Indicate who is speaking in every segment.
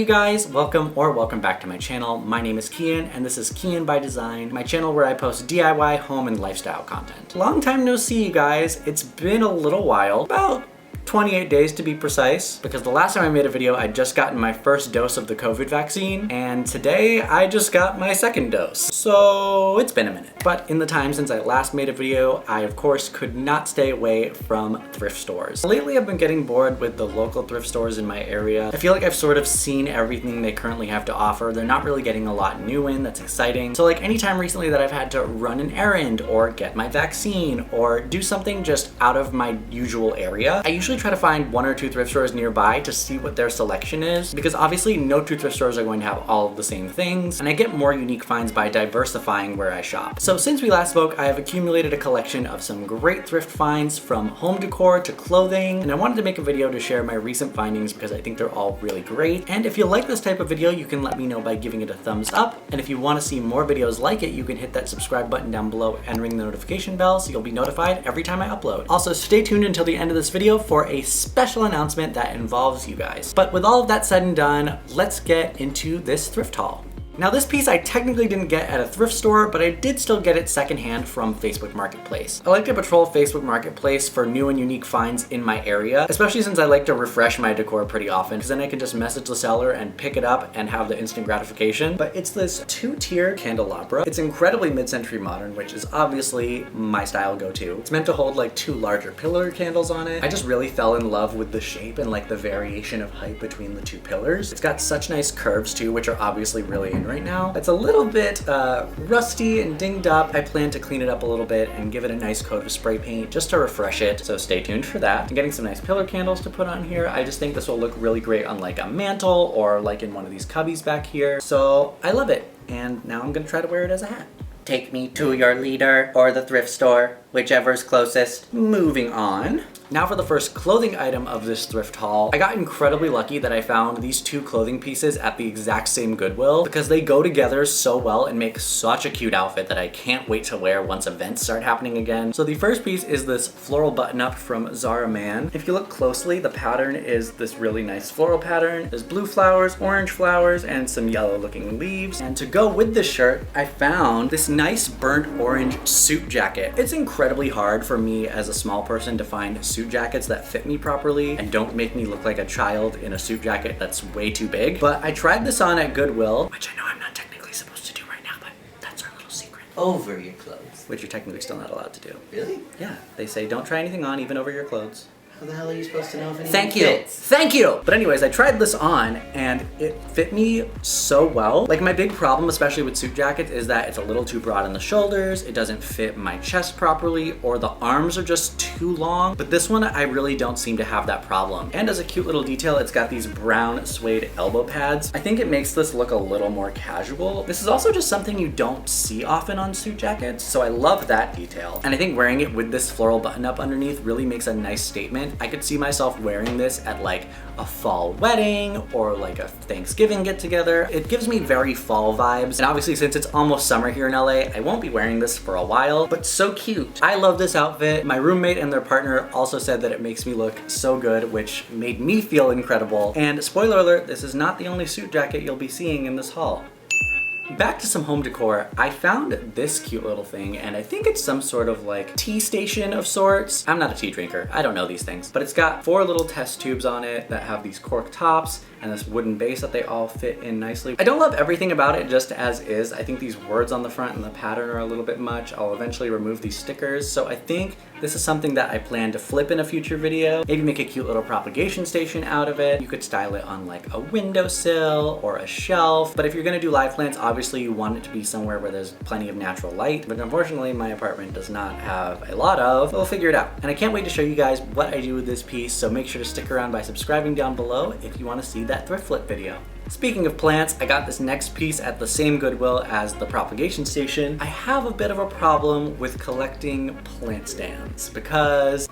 Speaker 1: you guys, welcome back to my channel. My name is Kyian and this is Kyian by Design, my channel where I post DIY, home, and lifestyle content. Long time no see, you guys. It's been a little while, about 28 days to be precise, because the last time I made a video I just gotten my first dose of the COVID vaccine, and today I just got my second dose. So it's been a minute. But in the time since I last made a video, I of course could not stay away from thrift stores. Lately I've been getting bored with the local thrift stores in my area. I feel like I've sort of seen everything they currently have to offer. They're not really getting a lot new in that's exciting. So like anytime recently that I've had to run an errand or get my vaccine or do something just out of my usual area, I usually try to find one or two thrift stores nearby to see what their selection is, because obviously no two thrift stores are going to have all of the same things, and I get more unique finds by diversifying where I shop. So since we last spoke, I have accumulated a collection of some great thrift finds from home decor to clothing, and I wanted to make a video to share my recent findings because I think they're all really great. And if you like this type of video, you can let me know by giving it a thumbs up, and if you want to see more videos like it, you can hit that subscribe button down below and ring the notification bell so you'll be notified every time I upload. Also, stay tuned until the end of this video for a special announcement that involves you guys. But with all of that said and done, let's get into this thrift haul. Now this piece I technically didn't get at a thrift store, but I did still get it secondhand from Facebook Marketplace. I like to patrol Facebook Marketplace for new and unique finds in my area, especially since I like to refresh my decor pretty often, because then I can just message the seller and pick it up and have the instant gratification. But it's this two-tier candelabra. It's incredibly mid-century modern, which is obviously my style go-to. It's meant to hold like two larger pillar candles on it. I just really fell in love with the shape and like the variation of height between the two pillars. It's got such nice curves too, which are obviously really in right now. It's a little bit rusty and dinged up. I plan to clean it up a little bit and give it a nice coat of spray paint just to refresh it, so stay tuned for that. I'm getting some nice pillar candles to put on here. I just think this will look really great on like a mantle or like in one of these cubbies back here. So I love it, and now I'm gonna try to wear it as a hat. Take me to your leader or the thrift store, whichever's closest. Moving on. Now for the first clothing item of this thrift haul. I got incredibly lucky that I found these two clothing pieces at the exact same Goodwill, because they go together so well and make such a cute outfit that I can't wait to wear once events start happening again. So the first piece is this floral button-up from Zara Man. If you look closely, the pattern is this really nice floral pattern. There's blue flowers, orange flowers, and some yellow looking leaves. And to go with this shirt, I found this nice burnt orange suit jacket. It's incredibly hard for me as a small person to find suit jackets that fit me properly and don't make me look like a child in a suit jacket that's way too big. But I tried this on at Goodwill, which I know I'm not technically supposed to do right now, but that's our little secret.
Speaker 2: Over your clothes.
Speaker 1: Which you're technically still not allowed to do.
Speaker 2: Really?
Speaker 1: Yeah, they say don't try anything on, even over your clothes.
Speaker 2: How the hell are you supposed to know if anything
Speaker 1: Thank you.
Speaker 2: fits?
Speaker 1: Thank you. But anyways, I tried this on and it fit me so well. Like my big problem, especially with suit jackets, is that it's a little too broad on the shoulders. It doesn't fit my chest properly, or the arms are just too long. But this one, I really don't seem to have that problem. And as a cute little detail, it's got these brown suede elbow pads. I think it makes this look a little more casual. This is also just something you don't see often on suit jackets, so I love that detail. And I think wearing it with this floral button up underneath really makes a nice statement. I could see myself wearing this at like a fall wedding or like a Thanksgiving get together. It gives me very fall vibes. And obviously since it's almost summer here in LA, I won't be wearing this for a while, but so cute. I love this outfit. My roommate and their partner also said that it makes me look so good, which made me feel incredible. And spoiler alert, this is not the only suit jacket you'll be seeing in this haul. Back to some home decor, I found this cute little thing, and I think it's some sort of like tea station of sorts. I'm not a tea drinker, I don't know these things, but it's got 4 little test tubes on it that have these cork tops and this wooden base that they all fit in nicely. I don't love everything about it just as is. I think these words on the front and the pattern are a little bit much. I'll eventually remove these stickers, so I think this is something that I plan to flip in a future video. Maybe make a cute little propagation station out of it. You could style it on like a windowsill or a shelf, but if you're gonna do live plants, obviously you want it to be somewhere where there's plenty of natural light, but unfortunately my apartment does not have a lot of. We'll figure it out. And I can't wait to show you guys what I do with this piece, so make sure to stick around by subscribing down below if you want to see that thrift flip video. Speaking of plants, I got this next piece at the same Goodwill as the propagation station. I have a bit of a problem with collecting plant stands because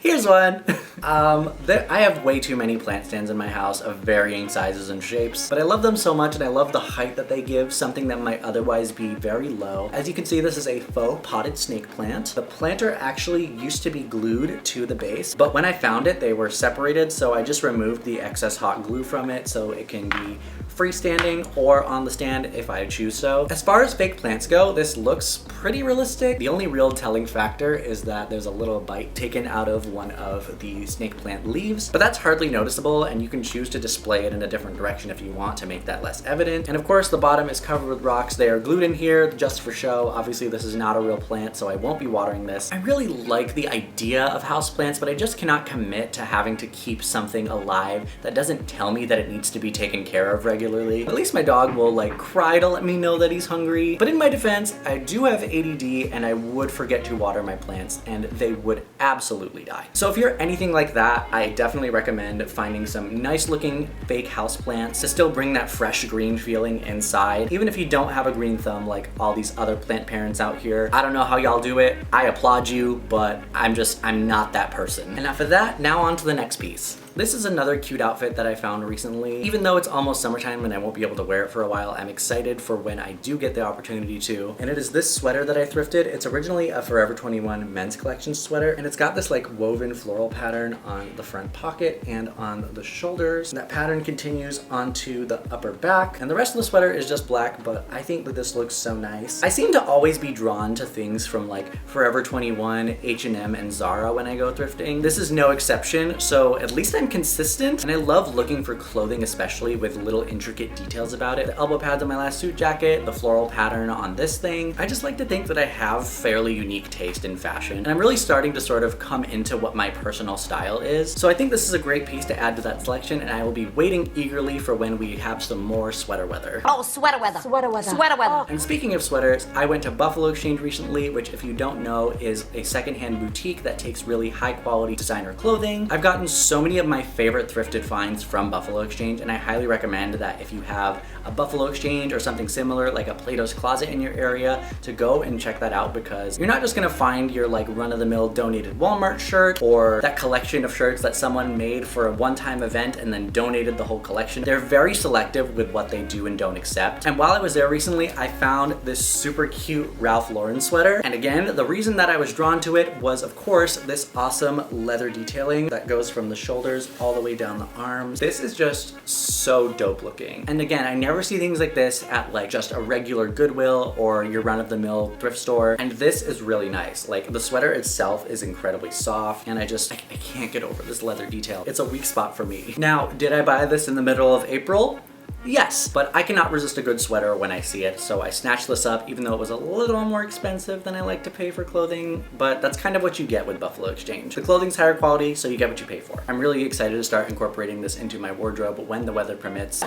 Speaker 1: Here's one. I have way too many plant stands in my house of varying sizes and shapes, but I love them so much and I love the height that they give, something that might otherwise be very low. As you can see, this is a faux potted snake plant. The planter actually used to be glued to the base, but when I found it, they were separated, so I just removed the excess hot glue from it so it can be freestanding or on the stand if I choose so. As far as fake plants go, this looks pretty realistic. The only real telling factor is that there's a little bite taken out of one of the snake plant leaves, but that's hardly noticeable and you can choose to display it in a different direction if you want to make that less evident. And of course the bottom is covered with rocks. They are glued in here just for show. Obviously this is not a real plant, so I won't be watering this. I really like the idea of houseplants, but I just cannot commit to having to keep something alive that doesn't tell me that it needs to be taken care of regularly. At least my dog will like cry to let me know that he's hungry. But in my defense, I do have ADD and I would forget to water my plants and they would absolutely die. So if you're anything like that, I definitely recommend finding some nice looking fake house plants to still bring that fresh green feeling inside. Even if you don't have a green thumb like all these other plant parents out here. I don't know how y'all do it. I applaud you, but I'm not that person. Enough of that, now on to the next piece. This is another cute outfit that I found recently. Even though it's almost summertime and I won't be able to wear it for a while, I'm excited for when I do get the opportunity to. And it is this sweater that I thrifted. It's originally a Forever 21 men's collection sweater, and it's got this like woven floral pattern on the front pocket and on the shoulders. And that pattern continues onto the upper back, and the rest of the sweater is just black, but I think that this looks so nice. I seem to always be drawn to things from like Forever 21, H&M, and Zara when I go thrifting. This is no exception, so at least I'm consistent, and I love looking for clothing, especially with little intricate details about it. The elbow pads on my last suit jacket, the floral pattern on this thing. I just like to think that I have fairly unique taste in fashion, and I'm really starting to sort of come into what my personal style is. So I think this is a great piece to add to that selection, and I will be waiting eagerly for when we have some more sweater weather.
Speaker 3: Oh, sweater weather. Sweater weather. Sweater weather.
Speaker 1: And speaking of sweaters, I went to Buffalo Exchange recently, which if you don't know is a secondhand boutique that takes really high quality designer clothing. I've gotten so many of my favorite thrifted finds from Buffalo Exchange, and I highly recommend that if you have a Buffalo Exchange or something similar like a Plato's Closet in your area, to go and check that out, because you're not just gonna find your like run-of-the-mill donated Walmart shirt or that collection of shirts that someone made for a one-time event and then donated the whole collection. They're very selective with what they do and don't accept. And while I was there recently, I found this super cute Ralph Lauren sweater. And again, the reason that I was drawn to it was of course this awesome leather detailing that goes from the shoulders all the way down the arms. This is just so dope looking. And again, I never see things like this at like just a regular Goodwill or your run-of-the-mill thrift store. And this is really nice. Like the sweater itself is incredibly soft, and I can't get over this leather detail. It's a weak spot for me. Now, did I buy this in the middle of April? Yes, but I cannot resist a good sweater when I see it, so I snatched this up even though it was a little more expensive than I like to pay for clothing, but that's kind of what you get with Buffalo Exchange. The clothing's higher quality, so you get what you pay for. I'm really excited to start incorporating this into my wardrobe when the weather permits,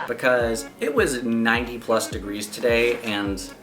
Speaker 1: because it was 90 plus degrees today, and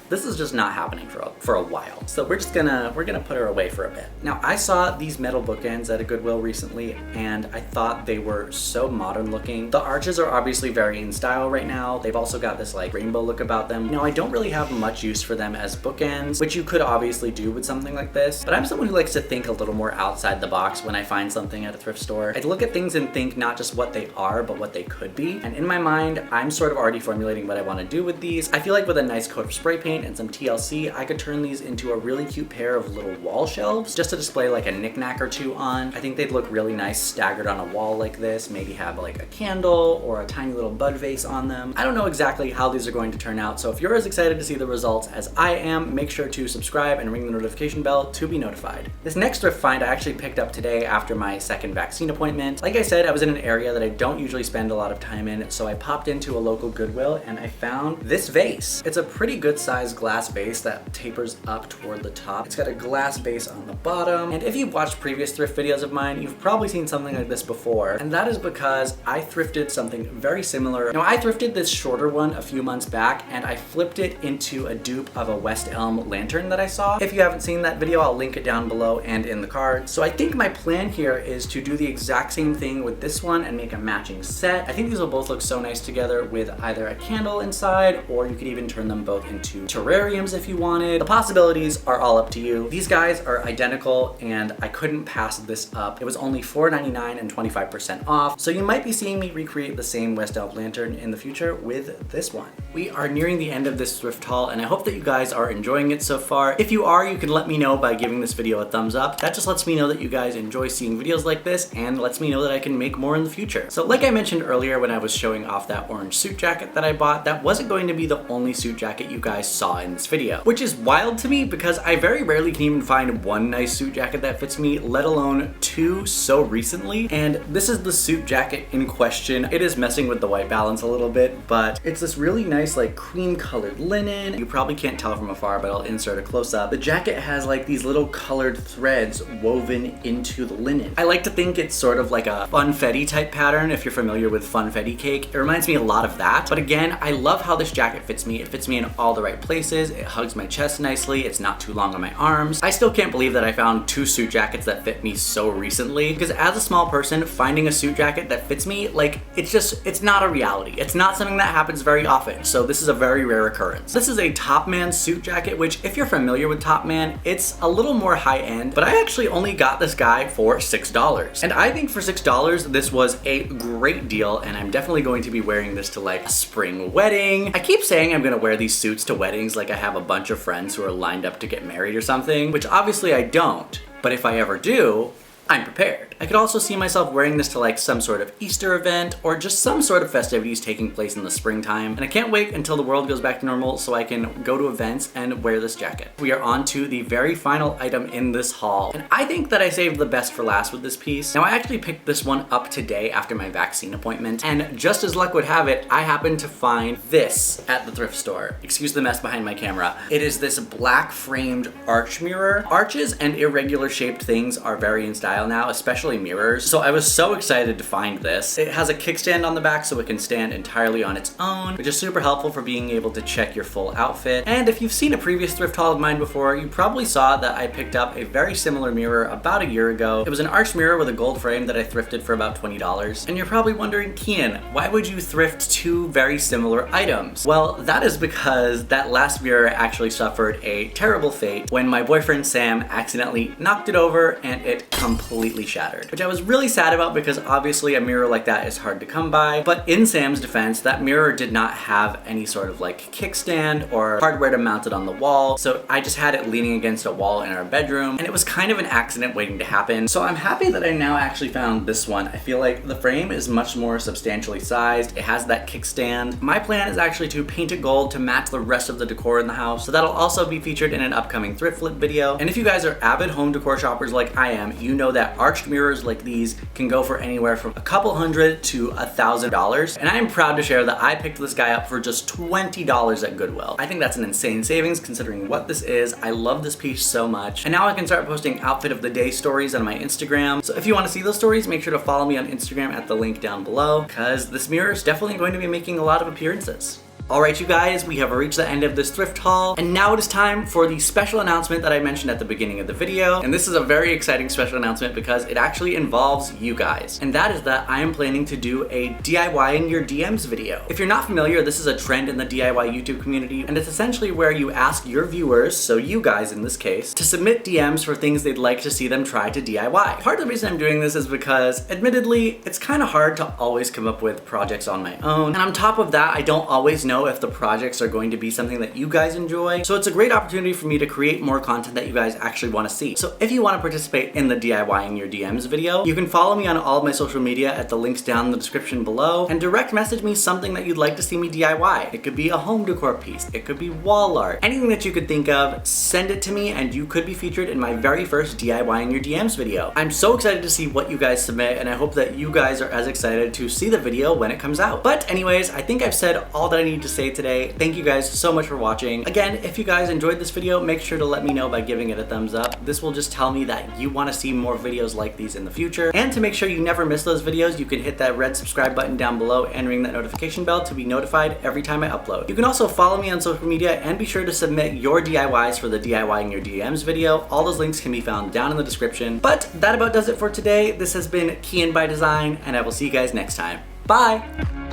Speaker 1: this is just not happening for a while. So we're gonna put her away for a bit. Now, I saw these metal bookends at a Goodwill recently, and I thought they were so modern looking. The arches are obviously very in style right now. They've also got this like rainbow look about them. Now, I don't really have much use for them as bookends, which you could obviously do with something like this, but I'm someone who likes to think a little more outside the box when I find something at a thrift store. I look at things and think not just what they are, but what they could be. And in my mind, I'm sort of already formulating what I want to do with these. I feel like with a nice coat of spray paint and some TLC, I could turn these into a really cute pair of little wall shelves just to display like a knickknack or two on. I think they'd look really nice staggered on a wall like this, maybe have like a candle or a tiny little bud vase on them. I don't know exactly how these are going to turn out, so if you're as excited to see the results as I am, make sure to subscribe and ring the notification bell to be notified. This next thrift find I actually picked up today after my second vaccine appointment. Like I said, I was in an area that I don't usually spend a lot of time in, so I popped into a local Goodwill and I found this vase. It's a pretty good sized glass vase that tapers up toward the top. It's got a glass base on the bottom, and if you've watched previous thrift videos of mine, you've probably seen something like this before, and that is because I thrifted something very similar. Now, I thrifted this shorter one a few months back, and I flipped it into a dupe of a West Elm lantern that I saw. If you haven't seen that video, I'll link it down below and in the card. So I think my plan here is to do the exact same thing with this one and make a matching set. I think these will both look so nice together with either a candle inside, or you could even turn them both into terrariums if you wanted. The possibilities are all up to you. These guys are identical and I couldn't pass this up. It was only $4.99 and 25% off. So you might be seeing me recreate the same West Elf lantern in the future with this one. We are nearing the end of this thrift haul and I hope that you guys are enjoying it so far. If you are, you can let me know by giving this video a thumbs up. That just lets me know that you guys enjoy seeing videos like this and lets me know that I can make more in the future. So like I mentioned earlier when I was showing off that orange suit jacket that I bought, that wasn't going to be the only suit jacket you guys saw in this video, which is wild to me because I very rarely can even find one nice suit jacket that fits me, let alone two so recently. And this is the suit jacket in question. It is messing with the white balance a little bit, but it's this really nice like cream colored linen. You probably can't tell from afar, but I'll insert a close up. The jacket has like these little colored threads woven into the linen. I like to think it's sort of like a funfetti type pattern if you're familiar with funfetti cake. It reminds me a lot of that. But again, I love how this jacket fits me. It fits me in all the right places. It hugs my chest nicely. It's not too long on my arms. I still can't believe that I found two suit jackets that fit me so recently, because as a small person, finding a suit jacket that fits me, like, it's not a reality. It's not something that happens very often. So this is a very rare occurrence. This is a Topman suit jacket, which if you're familiar with Topman, it's a little more high end, but I actually only got this guy for $6. And I think for $6, this was a great deal, and I'm definitely going to be wearing this to like a spring wedding. I keep saying I'm gonna wear these suits to weddings like I have a bunch of friends who are lined up to get married or something, which obviously I don't, but if I ever do, I'm prepared. I could also see myself wearing this to like some sort of Easter event or just some sort of festivities taking place in the springtime. And I can't wait until the world goes back to normal so I can go to events and wear this jacket. We are on to the very final item in this haul. And I think that I saved the best for last with this piece. Now I actually picked this one up today after my vaccine appointment. And just as luck would have it, I happened to find this at the thrift store. Excuse the mess behind my camera. It is this black framed arch mirror. Arches and irregular shaped things are very in style now, especially mirrors. So I was so excited to find this. It has a kickstand on the back so it can stand entirely on its own, which is super helpful for being able to check your full outfit. And if you've seen a previous thrift haul of mine before, you probably saw that I picked up a very similar mirror about a year ago. It was an arched mirror with a gold frame that I thrifted for about $20. And you're probably wondering, Kyian, why would you thrift two very similar items? Well, that is because that last mirror actually suffered a terrible fate when my boyfriend Sam accidentally knocked it over and it completely shattered, which I was really sad about because obviously a mirror like that is hard to come by. But in Sam's defense, that mirror did not have any sort of like kickstand or hardware to mount it on the wall. So I just had it leaning against a wall in our bedroom, and it was kind of an accident waiting to happen. So I'm happy that I now actually found this one. I feel like the frame is much more substantially sized. It has that kickstand. My plan is actually to paint it gold to match the rest of the decor in the house. So that'll also be featured in an upcoming thrift flip video. And if you guys are avid home decor shoppers like I am, you know that arched mirrors like these can go for anywhere from a couple $100 to $1,000. And I am proud to share that I picked this guy up for just $20 at Goodwill. I think that's an insane savings considering what this is. I love this piece so much. And now I can start posting outfit of the day stories on my Instagram. So if you want to see those stories, make sure to follow me on Instagram at the link down below, because this mirror is definitely going to be making a lot of appearances. Alright you guys, we have reached the end of this thrift haul, and now it is time for the special announcement that I mentioned at the beginning of the video. And this is a very exciting special announcement because it actually involves you guys. And that is that I am planning to do a DIY in your DMs video. If you're not familiar, this is a trend in the DIY YouTube community, and it's essentially where you ask your viewers, so you guys in this case, to submit DMs for things they'd like to see them try to DIY. Part of the reason I'm doing this is because, admittedly, it's kind of hard to always come up with projects on my own. And on top of that, I don't always know if the projects are going to be something that you guys enjoy. So it's a great opportunity for me to create more content that you guys actually want to see. So if you want to participate in the DIY in your DMs video, you can follow me on all of my social media at the links down in the description below and direct message me something that you'd like to see me DIY. It could be a home decor piece, it could be wall art, anything that you could think of, send it to me and you could be featured in my very first DIY in your DMs video. I'm so excited to see what you guys submit, and I hope that you guys are as excited to see the video when it comes out. But anyways, I think I've said all that I need to say today. Thank you guys so much for watching. Again, if you guys enjoyed this video, make sure to let me know by giving it a thumbs up. This will just tell me that you want to see more videos like these in the future. And to make sure you never miss those videos, you can hit that red subscribe button down below and ring that notification bell to be notified every time I upload. You can also follow me on social media and be sure to submit your DIYs for the DIY in your DMs video. All those links can be found down in the description. But that about does it for today. This has been Kyian by Design, and I will see you guys next time. Bye!